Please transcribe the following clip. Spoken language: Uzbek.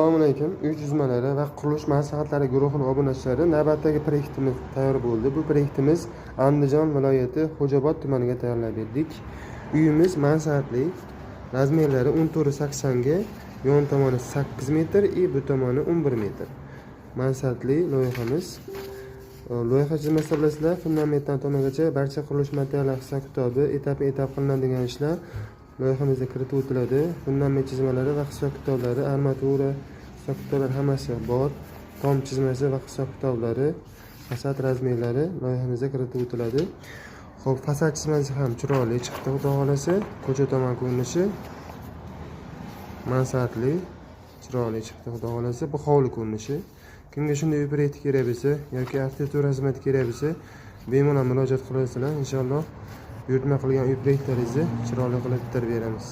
Assalomu alaykum. Uy chizmalari va qurilish maslahatlari guruhining obunachilari, navbatdagi proyektimiz tayyor bo'ldi. Bu proyektimiz Andijon viloyati Xo'jaobod tumaniga tayyorlab berdik. Uyimiz mansardli, razmerlari 1480 ga, yon tomoni 8 metr, bu tomoni 11 metr. Mansardli loyihamiz. Loyiha chizmasi bilasizlar, fundamentdan tomagacha barcha qurilish materiallar hisob-kitobi, etap-etap qilinadigan ishlar loyihamizda kiritib o'tiladi. Fundament chizmalari va hisob-kitoblari, armatura hisob-kitoblar hammasi bor. Tom chizmasi va hisob-kitoblari, fasad razmerlari loyihamizda kiritib o'tiladi. Xo'p, fasad chizmasi ham chiroyli chiqdi, xudo xolasa. Ko'cha tomon ko'rinishi mansardli, chiroyli chiqdi, xudo xolasa. Bu hovli ko'rinishi. Kimga shunday uy proyekti kerak bo'lsa yoki arxitektura xizmati kerak bo'lsa, bemalol murojaat qilasizlar. Inshaalloh buyurtma qilgan uy proyektlaringizni chiroyli qilib bitirib beramiz.